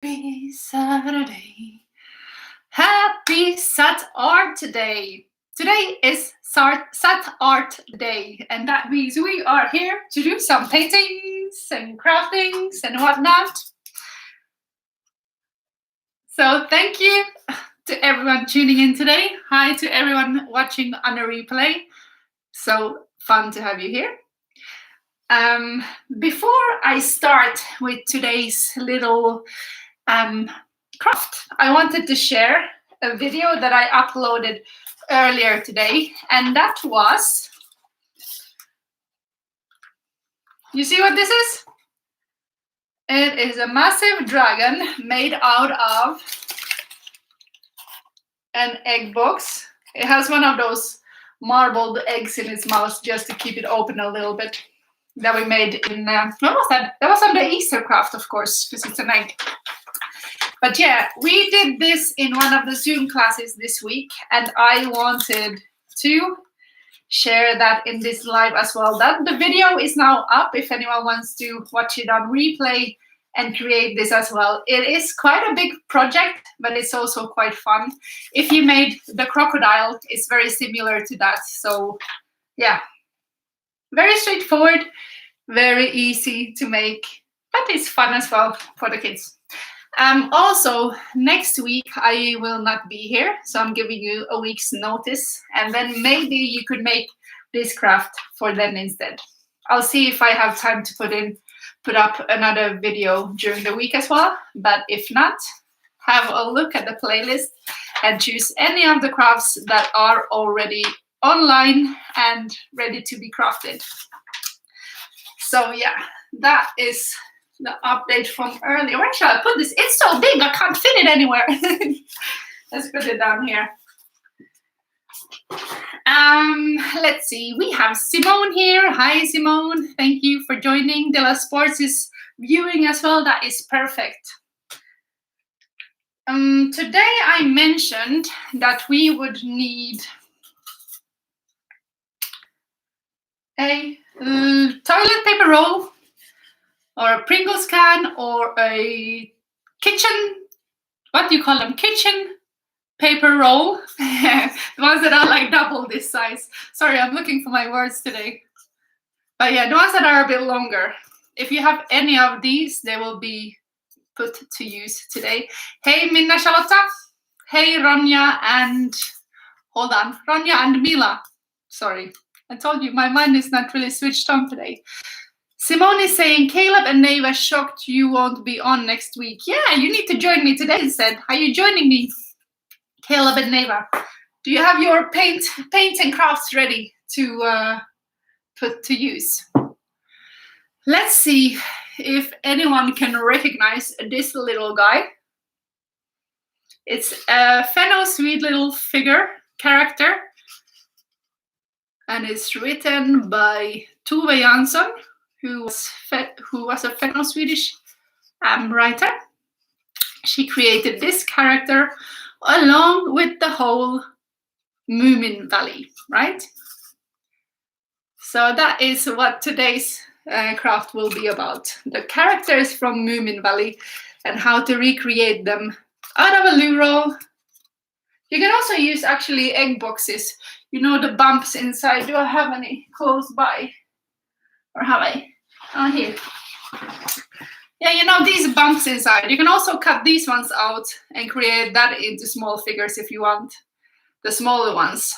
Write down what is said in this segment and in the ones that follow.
Happy Saturday. Happy Sat Art Day. Today is Sat Art Day, and that means we are here to do some paintings and craftings and whatnot. So thank you to everyone tuning in today. Hi to everyone watching on a replay. So fun to have you here. Before I start with today's little craft, I wanted to share a video that I uploaded earlier today, and that was, you see what this is? It is a massive dragon made out of an egg box. It has one of those marbled eggs in its mouth just to keep it open a little bit, that we made in, what was that? That was on the Easter craft, of course, because it's an egg. But yeah, we did this in one of the Zoom classes this week, and I wanted to share that in this live as well. That the video is now up if anyone wants to watch it on replay and create this as well. It is quite a big project, but it's also quite fun. If you made the crocodile, it's very similar to that. So yeah, very straightforward, very easy to make, but it's fun as well for the kids. Also, next week I will not be here, so I'm giving you a week's notice, and then maybe you could make this craft for then instead. I'll see if I have time to put up another video during the week as well, but if not, have a look at the playlist and choose any of the crafts that are already online and ready to be crafted. So yeah, that is the update from earlier. Where shall I put this? It's so big, I can't fit it anywhere. Let's put it down here. Let's see. We have Simone here. Hi, Simone. Thank you for joining. De La Sports is viewing as well. That is perfect. Today I mentioned that we would need a toilet paper roll, or a Pringles can, or a kitchen, what do you call them? Kitchen paper roll. The ones that are like double this size. Sorry, I'm looking for my words today. But yeah, the ones that are a bit longer. If you have any of these, they will be put to use today. Hey, Minna, Charlotta. Hey, Ronja and, hold on, Ronja and Mila. Sorry, I told you my mind is not really switched on today. Simone is saying, Caleb and Neva, shocked you won't be on next week. Yeah, you need to join me today instead. Are you joining me, Caleb and Neva? Do you have your paint and crafts ready to put to use? Let's see if anyone can recognize this little guy. It's a Fenno sweet little figure character, and it's written by Tove Jansson, who was a Fenno Swedish writer. She created this character along with the whole Moomin Valley, right? So that is what today's craft will be about. The characters from Moomin Valley and how to recreate them out of a loo roll. You can also use actually egg boxes. You know, the bumps inside. Do I have any close by? Or have I? Oh, here. Yeah, you know, these bumps inside. You can also cut these ones out and create that into small figures if you want. The smaller ones.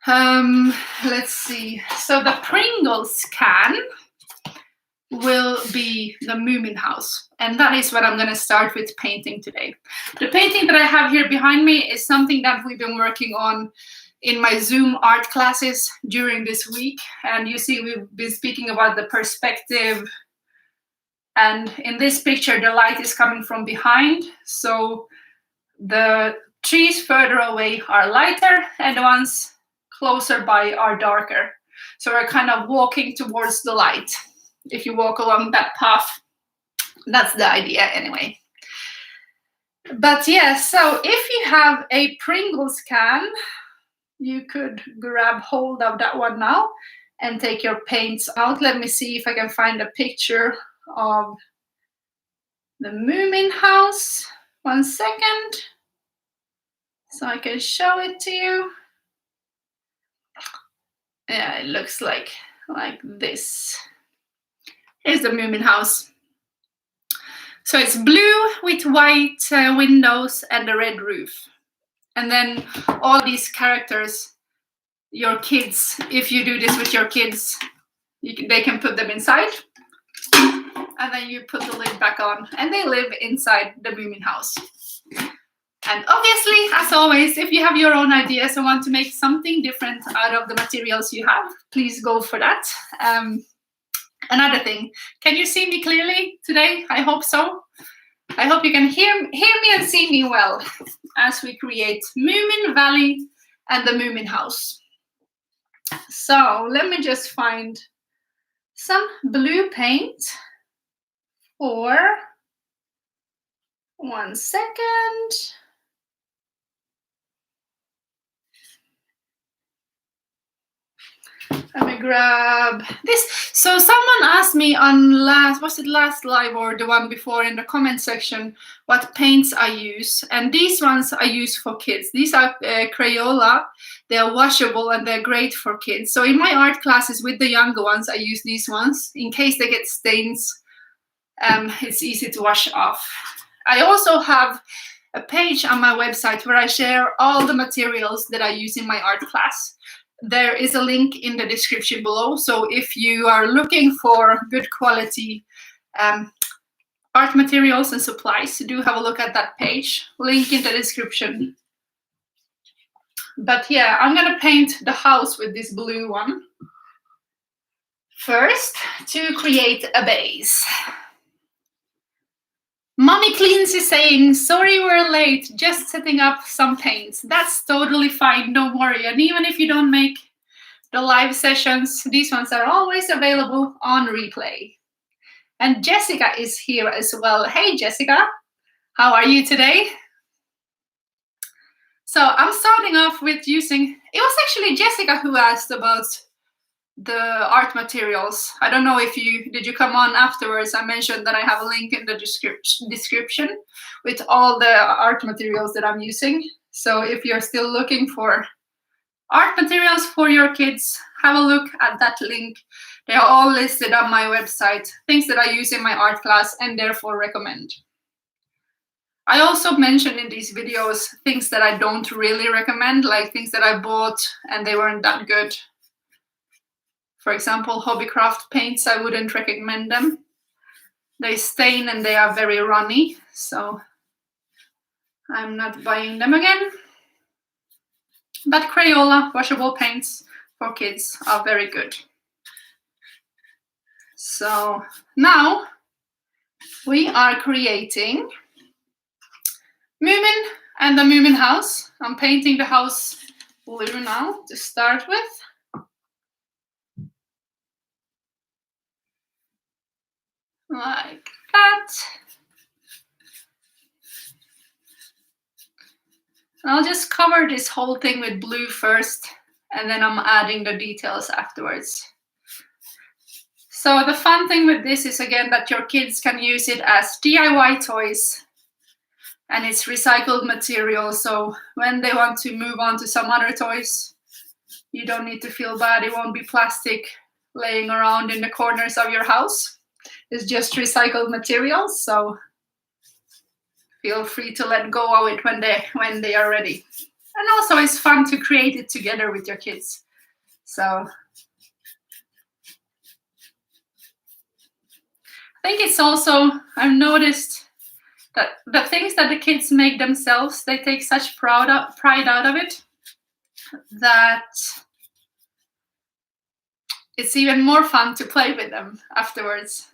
Let's see. So the Pringles can will be the Moomin house. And that is what I'm going to start with painting today. The painting that I have here behind me is something that we've been working on in my Zoom art classes during this week. And you see we've been speaking about the perspective. And in this picture, the light is coming from behind. So the trees further away are lighter and the ones closer by are darker. So we're kind of walking towards the light. If you walk along that path, that's the idea anyway. But yeah, so if you have a Pringles can, you could grab hold of that one now and take your paints out. Let me see if I can find a picture of the Moomin house. 1 second, so I can show it to you. Yeah, it looks like this. Here's the Moomin house. So it's blue with white windows and a red roof. And then all these characters, your kids, if you do this with your kids, they can put them inside. And then you put the lid back on and they live inside the Moomin house. And obviously, as always, if you have your own ideas and want to make something different out of the materials you have, please go for that. Another thing, can you see me clearly today? I hope so. I hope you can hear me and see me well as we create Moomin Valley and the Moomin house. So let me just find some blue paint for 1 second. Let me grab this. So someone asked me on last live or the one before in the comment section what paints I use, and these ones I use for kids. These are Crayola. They're washable and they're great for kids. So in my art classes with the younger ones, I use these ones in case they get stains. It's easy to wash off. I also have a page on my website where I share all the materials that I use in my art class. There is a link in the description below. So if you are looking for good quality art materials and supplies, do have a look at that page. Link in the description. But yeah, I'm gonna paint the house with this blue one first to create a base. Mommy Cleans is saying, sorry we're late, just setting up some paints. That's totally fine, don't worry. And even if you don't make the live sessions, these ones are always available on replay. And Jessica is here as well. Hey Jessica, how are you today? So I'm starting off with using, it was actually Jessica who asked about the art materials. I don't know if did you come on afterwards? I mentioned that I have a link in the description with all the art materials that I'm using. So if you're still looking for art materials for your kids, have a look at that link. They are all listed on my website, things that I use in my art class and therefore recommend. I also mentioned in these videos things that I don't really recommend, like things that I bought and they weren't that good. For example, Hobbycraft paints, I wouldn't recommend them. They stain and they are very runny, so I'm not buying them again. But Crayola washable paints for kids are very good. So now we are creating Moomin and the Moomin house. I'm painting the house blue now to start with. Like that. And I'll just cover this whole thing with blue first, and then I'm adding the details afterwards. So the fun thing with this is, again, that your kids can use it as DIY toys, and it's recycled material. So when they want to move on to some other toys, you don't need to feel bad. It won't be plastic laying around in the corners of your house. It's just recycled materials, so feel free to let go of it when they are ready. And also it's fun to create it together with your kids. So I think it's also, I've noticed that the things that the kids make themselves, they take such pride out of it that it's even more fun to play with them afterwards.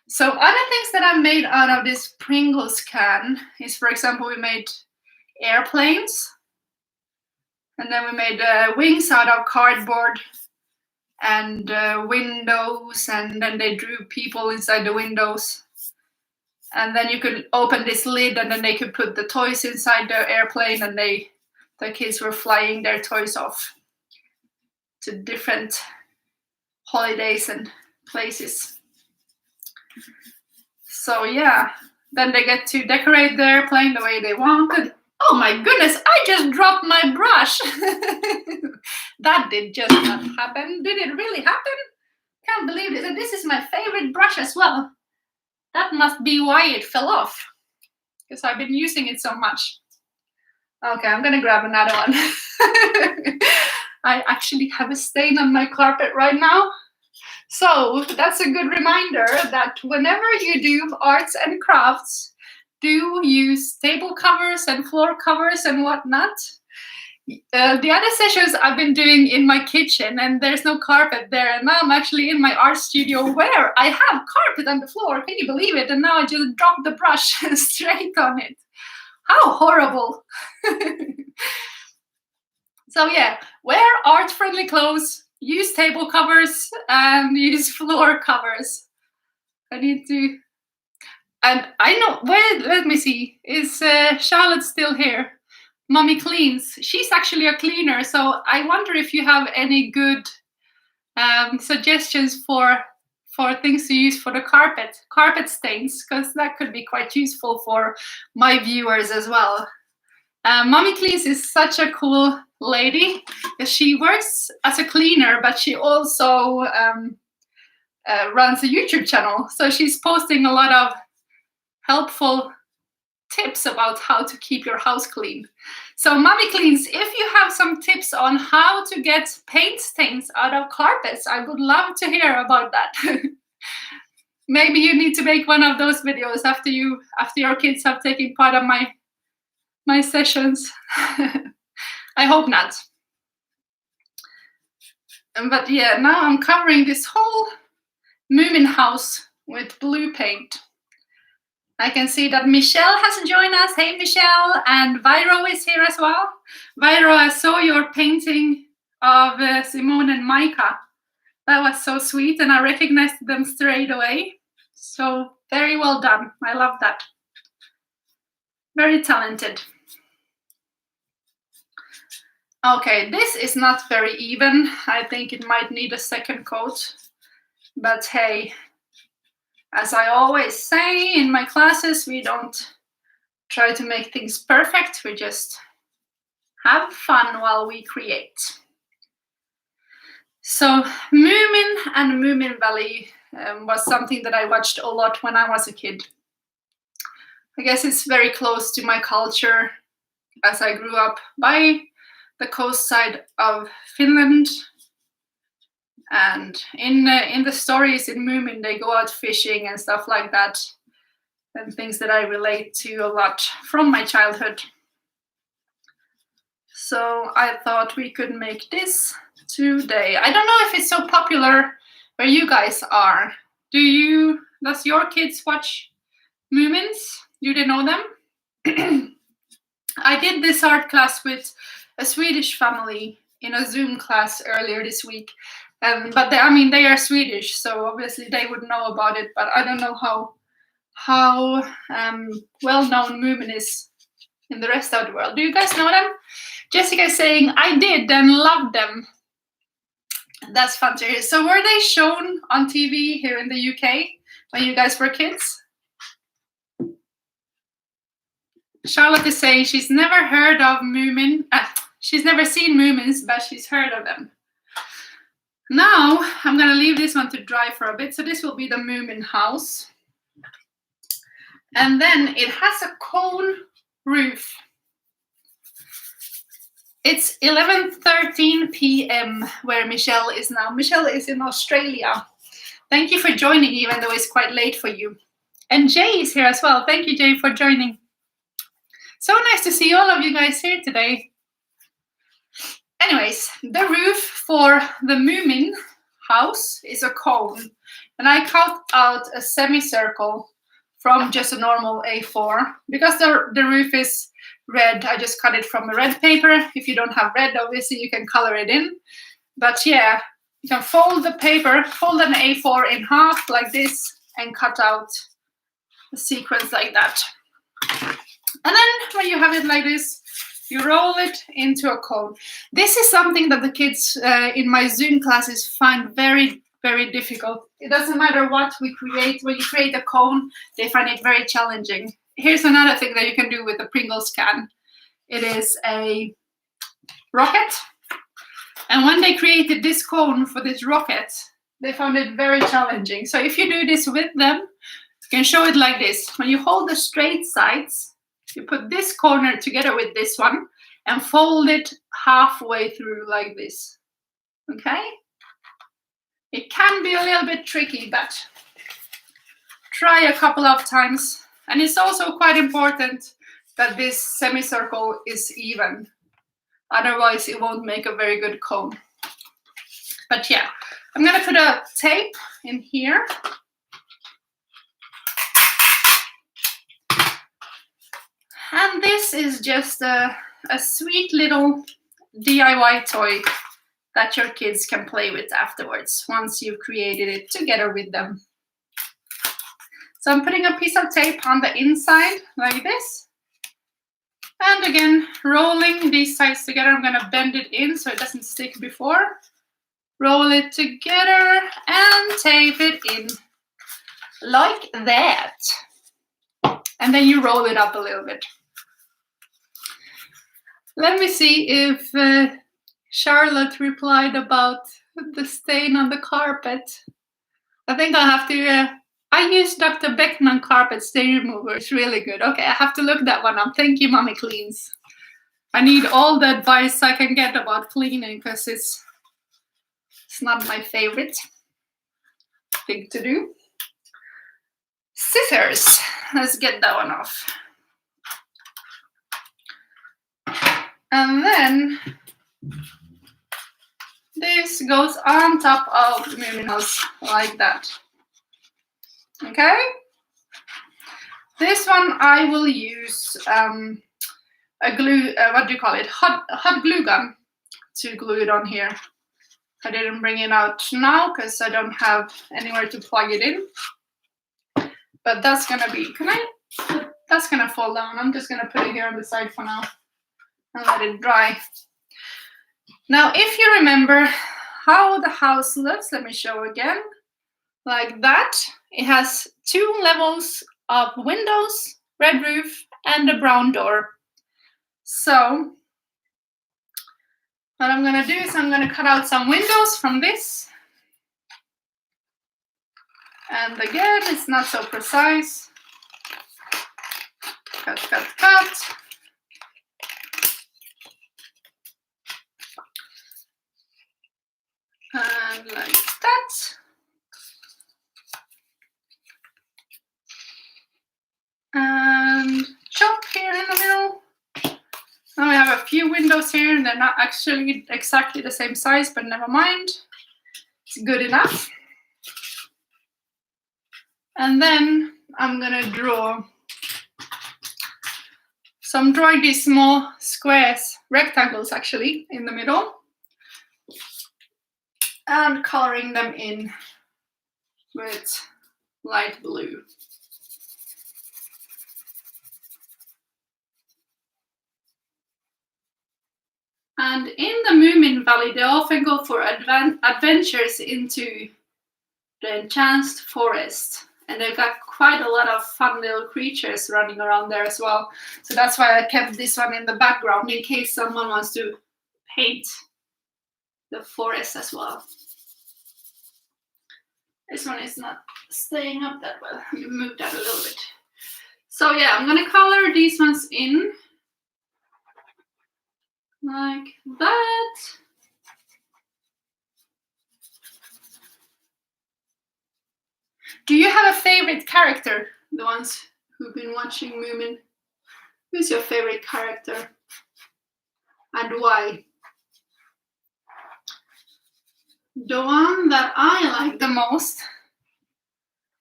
So other things that I made out of this Pringles can is, for example, we made airplanes, and then we made wings out of cardboard and windows, and then they drew people inside the windows. And then you could open this lid and then they could put the toys inside the airplane, and the kids were flying their toys off to different holidays and places. So yeah, then they get to decorate their plane the way they wanted. Oh my goodness, I just dropped my brush. That did just not happen. Did it really happen? Can't believe this. And this is my favorite brush as well. That must be why it fell off, because I've been using it so much. Okay, I'm gonna grab another one. I actually have a stain on my carpet right now. So that's a good reminder that whenever you do arts and crafts, do use table covers and floor covers and whatnot. The other sessions I've been doing in my kitchen, and there's no carpet there, and now I'm actually in my art studio where I have carpet on the floor. Can you believe it? And now I just dropped the brush straight on it. How horrible. So yeah, wear art-friendly clothes, use table covers, and use floor covers. I need to... And I know, wait, let me see. Is Charlotte still here? Mommy Cleans. She's actually a cleaner, so I wonder if you have any good suggestions for things to use for the carpet stains, because that could be quite useful for my viewers as well. Mommy Cleans is such a cool lady. She works as a cleaner, but she also runs a YouTube channel, so she's posting a lot of helpful tips about how to keep your house clean. So Mommy Cleans, if you have some tips on how to get paint stains out of carpets, I would love to hear about that. Maybe you need to make one of those videos after your kids have taken part of my sessions. I hope not. But yeah, now I'm covering this whole Moomin house with blue paint. I can see that Michelle has joined us. Hey, Michelle. And Viro is here as well. Viro, I saw your painting of Simone and Micah. That was so sweet, and I recognized them straight away. So very well done. I love that. Very talented. Okay, this is not very even. I think it might need a second coat. But hey, as I always say in my classes, we don't try to make things perfect. We just have fun while we create. So Moomin and Moomin Valley was something that I watched a lot when I was a kid. I guess it's very close to my culture, as I grew up by the coast side of Finland. And in the stories in Moomin, they go out fishing and stuff like that, and things that I relate to a lot from my childhood. So I thought we could make this today. I don't know if it's so popular where you guys are. Does your kids watch Moomins? Do they know them? I did this art class with a Swedish family in a Zoom class earlier this week. But they are Swedish, so obviously they would know about it. But I don't know how well known Moomin is in the rest of the world. Do you guys know them? Jessica is saying I did and loved them. That's fun to hear. So were they shown on TV here in the UK when you guys were kids? Charlotte is saying she's never heard of Moomin. She's never seen Moomins, but she's heard of them. Now I'm going to leave this one to dry for a bit. So this will be the Moomin house. And then it has a cone roof. It's 11:13 p.m. where Michelle is now. Michelle is in Australia. Thank you for joining, even though it's quite late for you. And Jay is here as well. Thank you, Jay, for joining. So nice to see all of you guys here today. Anyways, the roof for the Moomin house is a cone. And I cut out a semicircle from just a normal A4. Because the roof is red, I just cut it from a red paper. If you don't have red, obviously you can color it in. But yeah, you can fold the paper, fold an A4 in half like this, and cut out a sequence like that. And then when you have it like this, you roll it into a cone. This is something that the kids in my Zoom classes find very, very difficult. It doesn't matter what we create. When you create a cone, they find it very challenging. Here's another thing that you can do with a Pringles can. It is a rocket. And when they created this cone for this rocket, they found it very challenging. So if you do this with them, you can show it like this. When you hold the straight sides, you put this corner together with this one and fold it halfway through like this. Okay? It can be a little bit tricky, but try a couple of times. And it's also quite important that this semicircle is even. Otherwise, it won't make a very good cone. But yeah, I'm gonna put a tape in here. And this is just a sweet little DIY toy that your kids can play with afterwards once you've created it together with them. So I'm putting a piece of tape on the inside like this. And again, rolling these sides together. I'm gonna bend it in so it doesn't stick before. Roll it together and tape it in like that. And then you roll it up a little bit. Let me see if Charlotte replied about the stain on the carpet. I think I'll have to, I use Dr. Beckman carpet stain remover. It's really good. Okay, I have to look that one up. Thank you, Mommy Cleans. I need all the advice I can get about cleaning because it's not my favorite thing to do. Scissors. Let's get that one off. And then this goes on top of the Moomin House like that. Okay? This one I will use a glue, what do you call it? Hot glue gun to glue it on here. I didn't bring it out now because I don't have anywhere to plug it in. But that's gonna be, that's gonna fall down. I'm just gonna put it here on the side for now and let it dry. Now, if you remember how the house looks, let me show again. Like that. It has 2 levels of windows, red roof, and a brown door. So what I'm gonna do is I'm gonna cut out some windows from this. And again, it's not so precise. Cut, cut, cut. And like that. And chop here in the middle. Now we have a few windows here, and they're not actually exactly the same size, but never mind. It's good enough. And then I'm gonna draw. So I'm drawing these small squares, rectangles actually, in the middle. And coloring them in with light blue. And in the Moomin Valley, they often go for adventures into the enchanted forest. And they've got quite a lot of fun little creatures running around there as well. So that's why I kept this one in the background in case someone wants to paint the forest as well. This one is not staying up that well. Let me move that a little bit. So yeah, I'm gonna color these ones in like that. Do you have a favorite character? The ones who've been watching Moomin. Who's your favorite character? And why? The one that I like the most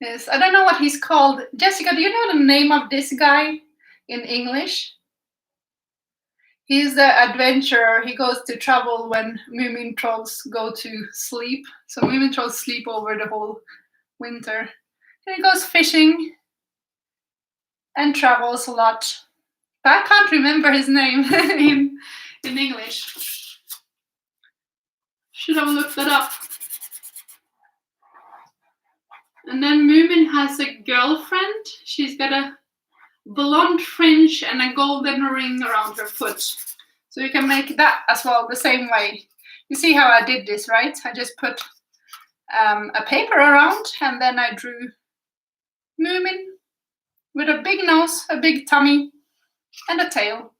is, I don't know what he's called. Jessica, do you know the name of this guy in English? He's the adventurer. He goes to travel when Moomin trolls go to sleep. So Moomin trolls sleep over the whole winter. And he goes fishing and travels a lot. But I can't remember his name in English. Should have looked that up. And then Moomin has a girlfriend. She's got a blonde fringe and a golden ring around her foot. So you can make that as well the same way. You see how I did this, right? I just put a paper around and then I drew Moomin with a big nose, a big tummy, and a tail.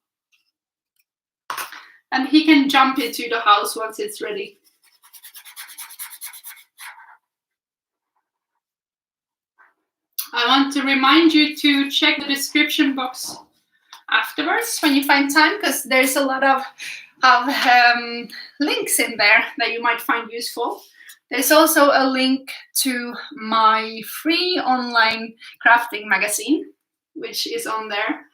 And he can jump into the house once it's ready. I want to remind you to check the description box afterwards when you find time, because there's a lot of links in there that you might find useful. There's also a link to my free online crafting magazine, which is on there.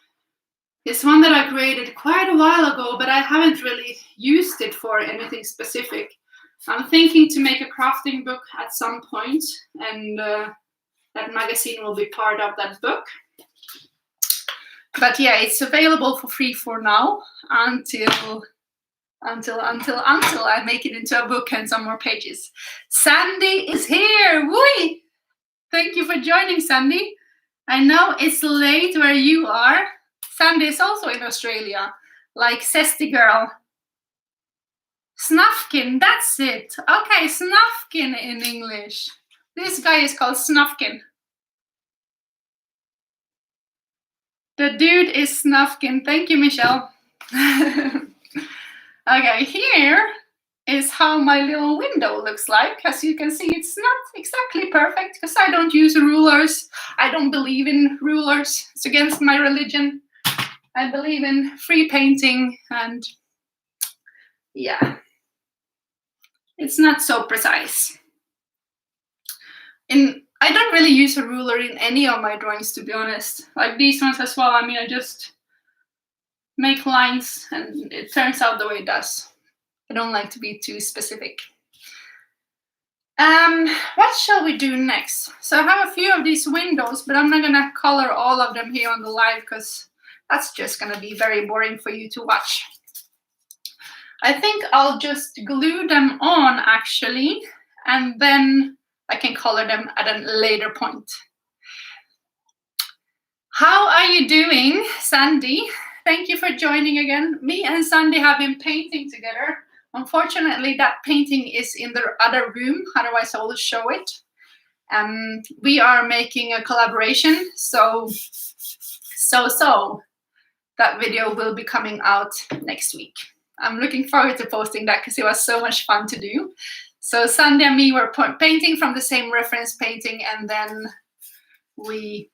It's one that I created quite a while ago, but I haven't really used it for anything specific. I'm thinking to make a crafting book at some point, and that magazine will be part of that book. But yeah, it's available for free for now until I make it into a book and some more pages. Sandy is here! Woo! Thank you for joining, Sandy. I know it's late where you are. Sandy is also in Australia, like Zesty Girl. Snufkin, that's it. Okay, Snufkin in English. This guy is called Snufkin. The dude is Snufkin. Thank you, Michelle. Okay, here is how my little window looks like. As you can see, it's not exactly perfect because I don't use rulers. I don't believe in rulers. It's against my religion. I believe in free painting, and yeah, it's not so precise. I don't really use a ruler in any of my drawings, to be honest. Like these ones as well. I mean, I just make lines and it turns out the way it does. I don't like to be too specific. What shall we do next? So I have a few of these windows, but I'm not gonna color all of them here on the live because that's just gonna be very boring for you to watch. I think I'll just glue them on actually, and then I can color them at a later point. How are you doing, Sandy? Thank you for joining again. Me and Sandy have been painting together. Unfortunately, that painting is in the other room, otherwise I will show it. We are making a collaboration, so that video will be coming out next week. I'm looking forward to posting that because it was so much fun to do. So Sandy and me were painting from the same reference painting, and then we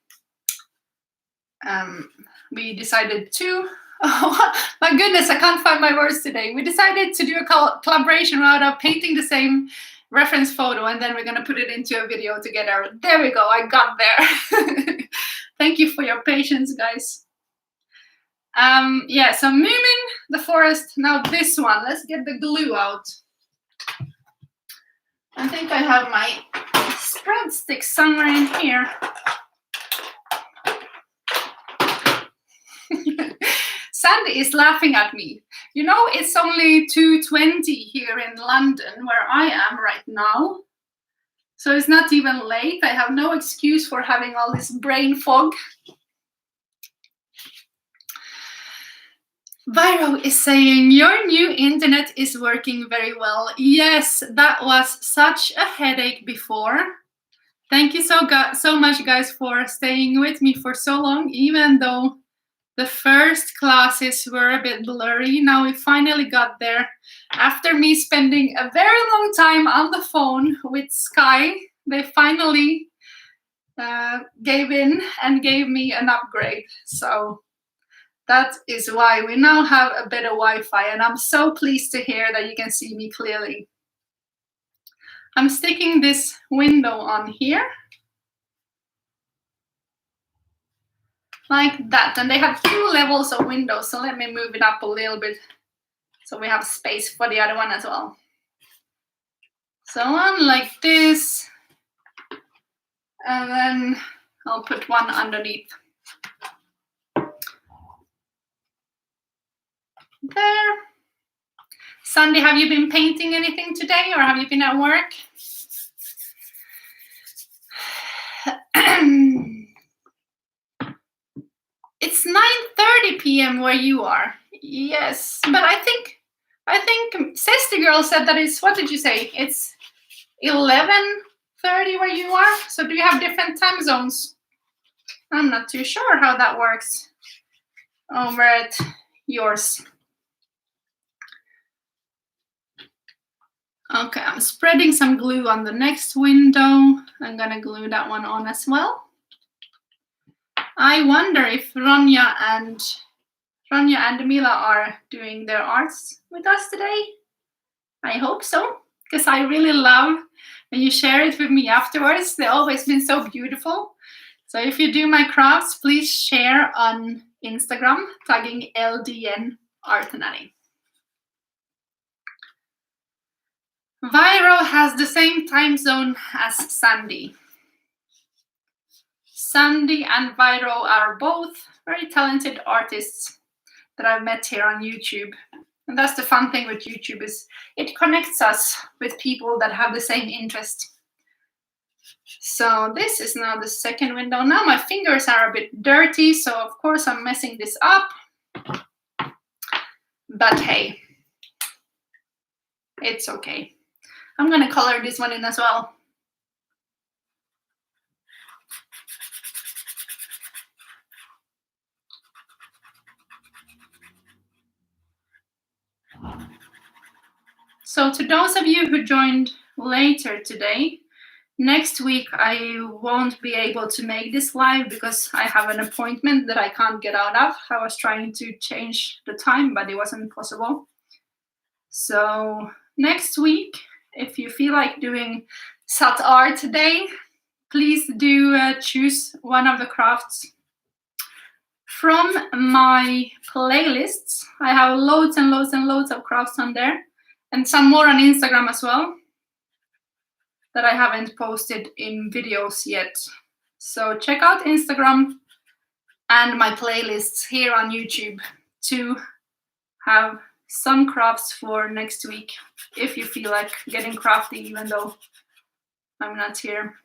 decided to, oh my goodness, I can't find my words today. We decided to do a collaboration out of painting the same reference photo, and then we're gonna put it into a video together. There we go, I got there. Thank you for your patience, guys. Yeah, so Moomin, the forest. Now this one, let's get the glue out. I think I have my spread stick somewhere in here. Sandy is laughing at me. You know, it's only 2:20 here in London, where I am right now. So it's not even late. I have no excuse for having all this brain fog. Viro is saying, your new internet is working very well. Yes, that was such a headache before. Thank you so much, guys, for staying with me for so long, even though the first classes were a bit blurry. Now we finally got there. After me spending a very long time on the phone with Sky, they finally gave in and gave me an upgrade. So that is why we now have a better Wi-Fi, and I'm so pleased to hear that you can see me clearly. I'm sticking this window on here, like that, and they have 2 levels of windows, so let me move it up a little bit so we have space for the other one as well. So one like this, and then I'll put one underneath. There. Sandy, have you been painting anything today, or have you been at work? It's 9:30 p.m. where you are. Yes, but I think Sister Girl said that it's, what did you say? It's 11:30 where you are. So do you have different time zones? I'm not too sure how that works over at yours. Okay, I'm spreading some glue on the next window. I'm gonna glue that one on as well. I wonder if Ronja and Mila are doing their arts with us today. I hope so, because I really love when you share it with me afterwards. They've always been so beautiful. So if you do my crafts, please share on Instagram, tagging LDN Art Nanny. Viro has the same time zone as Sandy. Sandy and Viro are both very talented artists that I've met here on YouTube. And that's the fun thing with YouTube, is it connects us with people that have the same interest. So this is now the second window. Now my fingers are a bit dirty, so of course I'm messing this up. But hey, it's okay. I'm gonna color this one in as well. So to those of you who joined later today, next week I won't be able to make this live because I have an appointment that I can't get out of. I was trying to change the time, but it wasn't possible. So next week, if you feel like doing Sat art today, please do choose one of the crafts from my playlists. I have loads and loads and loads of crafts on there, and some more on Instagram as well that I haven't posted in videos yet. So check out Instagram and my playlists here on YouTube to have some crafts for next week if you feel like getting crafty even though I'm not here.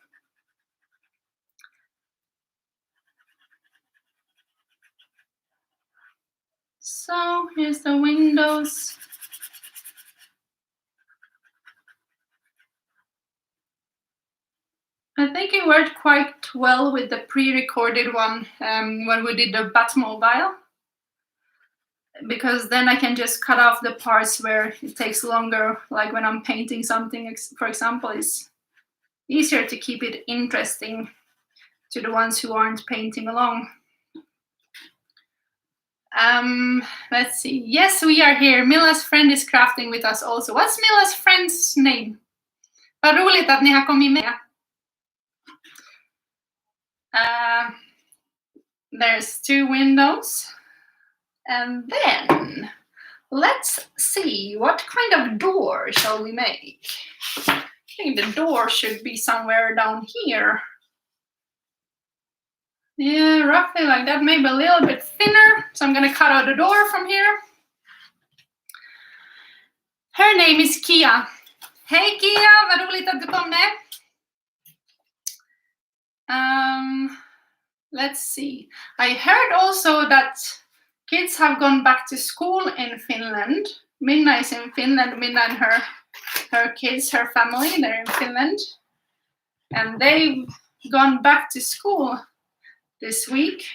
So here's the windows. I think it worked quite well with the pre-recorded one when we did the Batmobile, because then I can just cut off the parts where it takes longer, like when I'm painting something, for example. It's easier to keep it interesting to the ones who aren't painting along. Let's see. Yes, we are here. Milla's friend is crafting with us also. What's Milla's friend's name? Vad roligt att ni har kommit med. There's two windows. And then let's see, what kind of door shall we make? I think the door should be somewhere down here. Yeah, roughly like that, maybe a little bit thinner. So I'm gonna cut out the door from here. Her name is Kia. Hey Kia, vad roligt att du kom med. Let's see. I heard also that kids have gone back to school in Finland. Minna is in Finland. Minna and her kids, her family, they're in Finland. And they've gone back to school this week.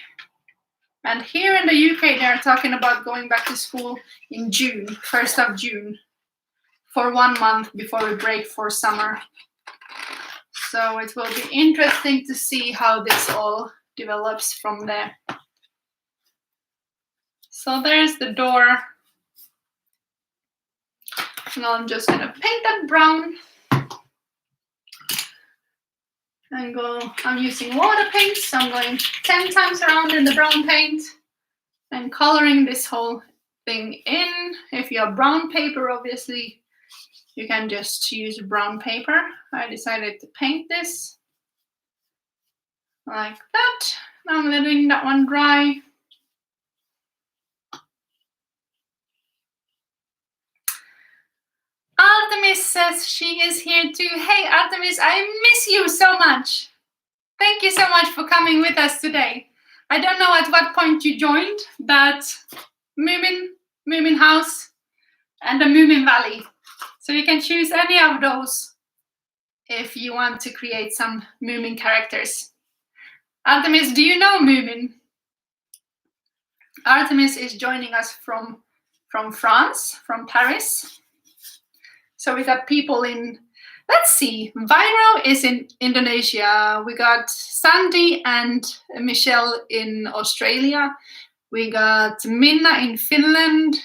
And here in the UK, they're talking about going back to school in June, 1st of June, for 1 month before we break for summer. So it will be interesting to see how this all develops from there. So there's the door. Now I'm just gonna paint that brown. And I'm using water paint, so I'm going 10 times around in the brown paint and coloring this whole thing in. If you have brown paper, obviously, you can just use brown paper. I decided to paint this like that. Now I'm letting that one dry. Artemis says she is here too. Hey Artemis, I miss you so much. Thank you so much for coming with us today. I don't know at what point you joined, but Moomin House, and the Moomin Valley. So you can choose any of those if you want to create some Moomin characters. Artemis, do you know Moomin? Artemis is joining us from France, from Paris. So we got people in, let's see, Viro is in Indonesia. We got Sandy and Michelle in Australia. We got Minna in Finland.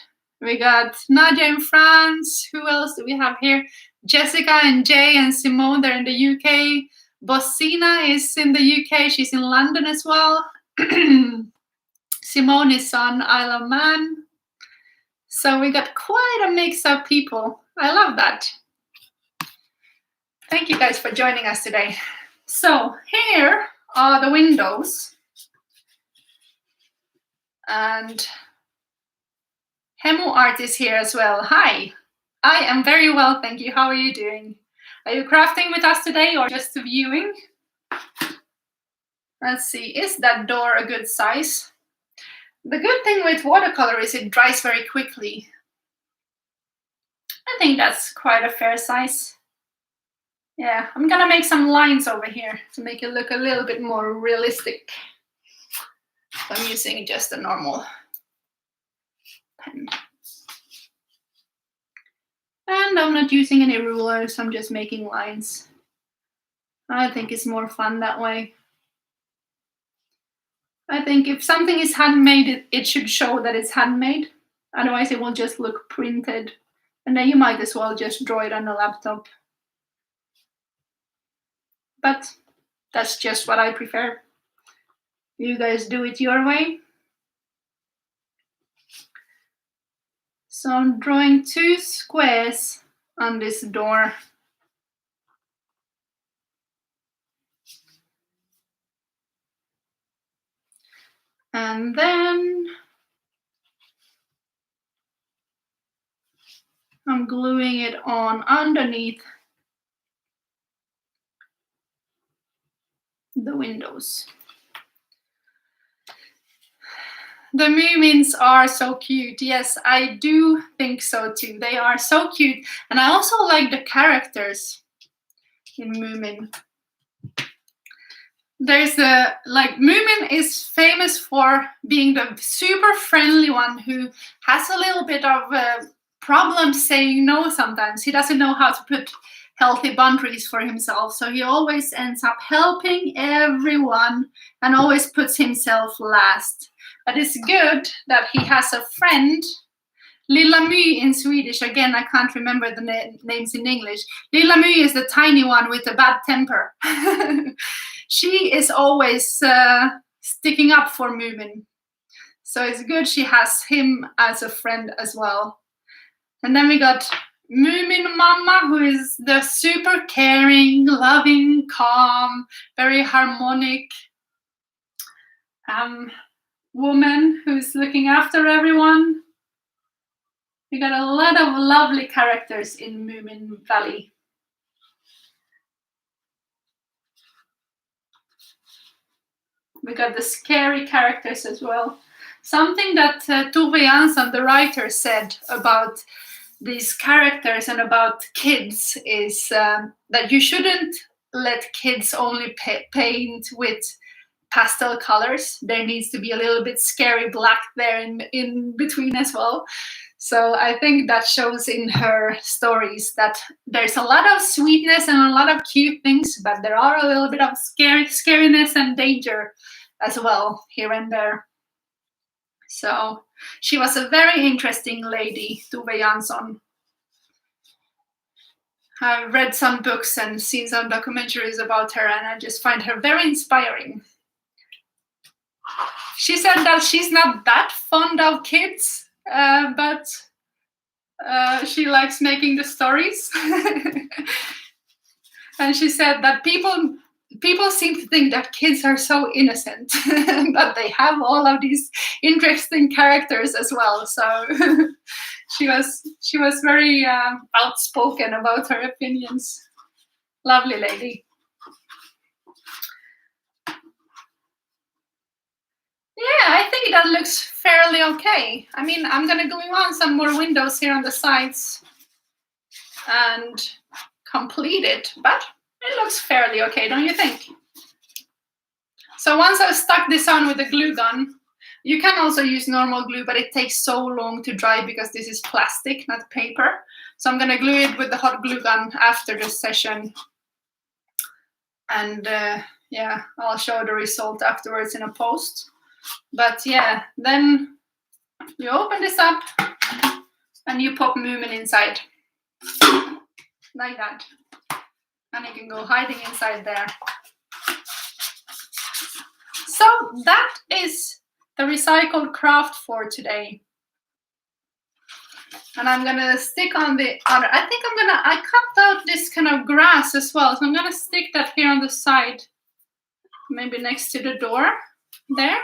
We got Nadia in France. Who else do we have here? Jessica and Jay and Simone, they're in the UK. Bossina is in the UK. She's in London as well. Simone is on Isle of Man. So we got quite a mix of people. I love that. Thank you guys for joining us today. So here are the windows. And Hemu Art is here as well. Hi, I am very well, thank you. How are you doing? Are you crafting with us today or just viewing? Let's see, is that door a good size? The good thing with watercolor is it dries very quickly. I think that's quite a fair size. Yeah, I'm gonna make some lines over here to make it look a little bit more realistic. So I'm using just a normal pen. And I'm not using any rulers, I'm just making lines. I think it's more fun that way. I think if something is handmade, it should show that it's handmade. Otherwise it will just look printed. And then you might as well just draw it on a laptop. But that's just what I prefer. You guys do it your way. So I'm drawing 2 squares on this door. And then I'm gluing it on underneath the windows. The Moomins are so cute. Yes, I do think so too. They are so cute. And I also like the characters in Moomin. There's Moomin is famous for being the super friendly one who has a little bit of problems saying no sometimes. He doesn't know how to put healthy boundaries for himself. So he always ends up helping everyone and always puts himself last. But it's good that he has a friend, Lilla My in Swedish. Again, I can't remember the names in English. Lilla My is the tiny one with the bad temper. She is always sticking up for Moomin. So it's good she has him as a friend as well. And then we got Moomin Mama, who is the super caring, loving, calm, very harmonic woman who's looking after everyone. We got a lot of lovely characters in Moomin Valley. We got the scary characters as well. Something that Tove Jansson, the writer, said about these characters and about kids is that you shouldn't let kids only paint with pastel colors. There needs to be a little bit scary black there in between as well. So I think that shows in her stories that there's a lot of sweetness and a lot of cute things, but there are a little bit of scariness and danger as well here and there. So she was a very interesting lady, Tove Jansson. I've read some books and seen some documentaries about her, and I just find her very inspiring. She said that she's not that fond of kids, but she likes making the stories. And she said that people seem to think that kids are so innocent, but they have all of these interesting characters as well. So she was very outspoken about her opinions. Lovely lady. Yeah, I think that looks fairly okay. I mean, I'm gonna glue on some more windows here on the sides and complete it, but it looks fairly okay, don't you think? So once I've stuck this on with the glue gun, you can also use normal glue, but it takes so long to dry because this is plastic, not paper. So I'm gonna glue it with the hot glue gun after the session. And yeah, I'll show the result afterwards in a post. But yeah, then you open this up and you pop Moomin inside. Like that. And you can go hiding inside there. So that is the recycled craft for today. And I'm gonna stick on the other. I cut out this kind of grass as well. So I'm gonna stick that here on the side, maybe next to the door there.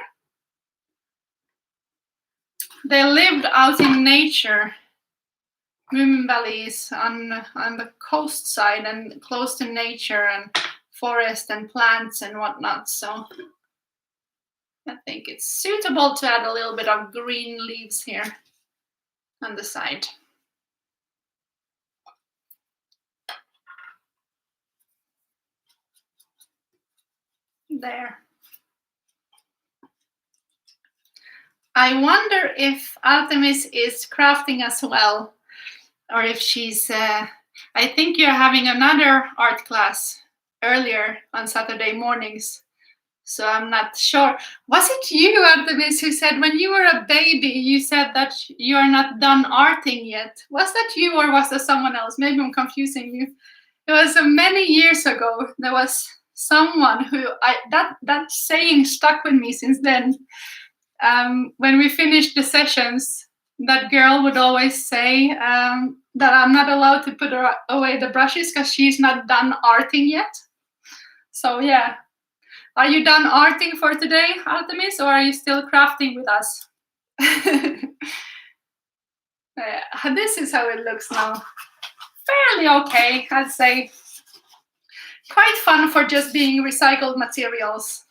They lived out in nature. Moomin Valley is on the coast side and close to nature and forest and plants and whatnot. So I think it's suitable to add a little bit of green leaves here on the side. There. I wonder if Artemis is crafting as well, or if she's, I think you're having another art class earlier on Saturday mornings. So I'm not sure. Was it you, Artemis, who said when you were a baby, you said that you are not done arting yet? Was that you or was that someone else? Maybe I'm confusing you. It was many years ago. There was someone who, that saying stuck with me since then. When we finished the sessions, that girl would always say that I'm not allowed to put away the brushes because she's not done arting yet. So yeah. Are you done arting for today, Artemis, or are you still crafting with us? This is how it looks now. Fairly okay, I'd say. Quite fun for just being recycled materials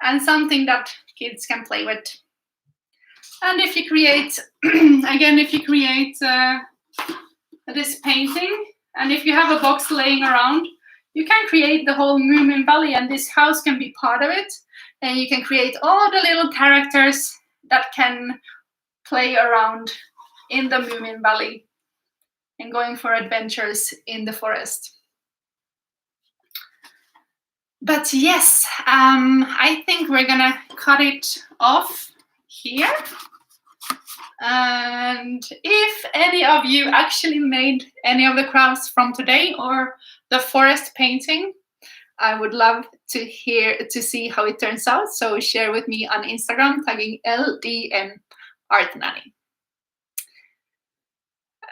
and something that kids can play with. And if you create, again, if you create this painting, and if you have a box laying around, you can create the whole Moomin Valley, and this house can be part of it. And you can create all the little characters that can play around in the Moomin Valley and going for adventures in the forest. But yes, I think we're gonna cut it off here. And if any of you actually made any of the crafts from today or the forest painting, I would love to see how it turns out. So share with me on Instagram, tagging LDN Art Nanny.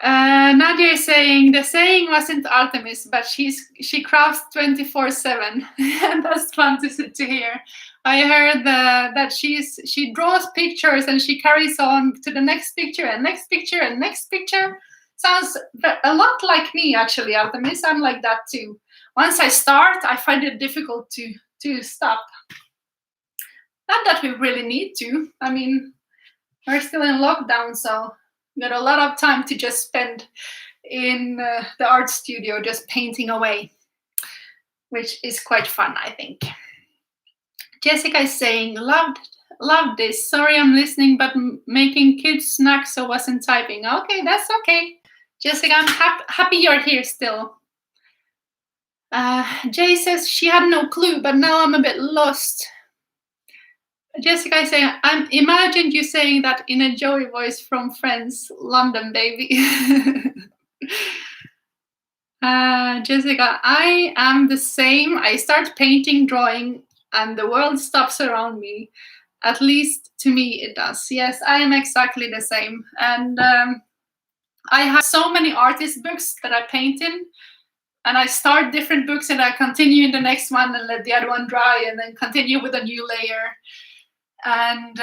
Nadia is saying the saying wasn't Artemis, but she crafts 24/7, and that's fun to hear. I heard that she draws pictures and she carries on to the next picture and next picture and next picture. Sounds a lot like me, actually, Artemis. I'm like that too. Once I start, I find it difficult to stop. Not that we really need to. I mean, we're still in lockdown, so we got a lot of time to just spend in the art studio just painting away, which is quite fun, I think. Jessica is saying, loved this. Sorry I'm listening, but making kids snacks, so wasn't typing. Okay, that's okay. Jessica, I'm happy you're here still. Jay says she had no clue, but now I'm a bit lost. Jessica is saying, I imagined you saying that in a Joey voice from Friends, London, baby. Jessica, I am the same. I start painting, drawing, and the world stops around me. At least to me it does. Yes, I am exactly the same. And I have so many artist books that I paint in. And I start different books and I continue in the next one and let the other one dry and then continue with a new layer. And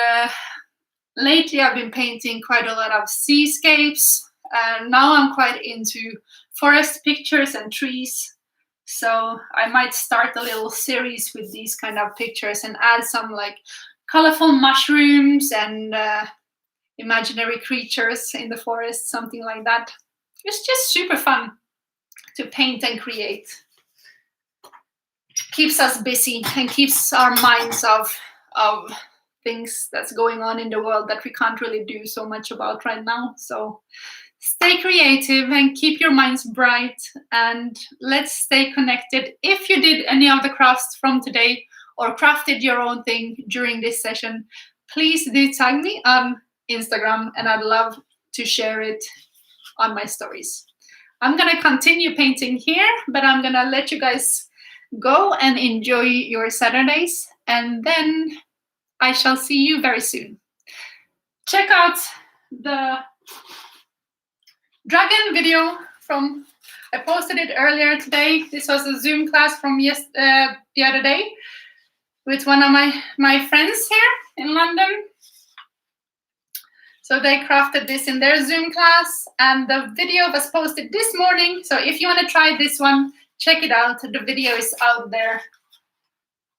lately I've been painting quite a lot of seascapes. And now I'm quite into forest pictures and trees. So I might start a little series with these kind of pictures and add some like colorful mushrooms and imaginary creatures in the forest, something like that. It's just super fun to paint and create. Keeps us busy and keeps our minds of things that's going on in the world that we can't really do so much about right now. So stay creative and keep your minds bright, and let's stay connected. If you did any of the crafts from today or crafted your own thing during this session, please do tag me on Instagram, and I'd love to share it on my stories. I'm gonna continue painting here, but I'm gonna let you guys go and enjoy your Saturdays, and then I shall see you very soon. Check out the dragon video I posted it earlier today. This was a Zoom class from the other day with one of my friends here in London. So they crafted this in their Zoom class, and the video was posted this morning. So if you want to try this one, check it out. The video is out there,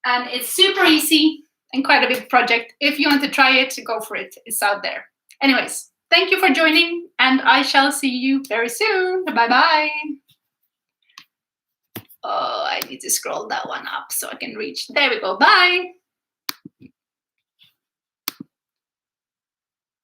and it's super easy and quite a big project. If you want to try it, go for it. It's out there. Anyways, thank you for joining, and I shall see you very soon. Bye-bye. Oh, I need to scroll that one up so I can reach. There we go. Bye.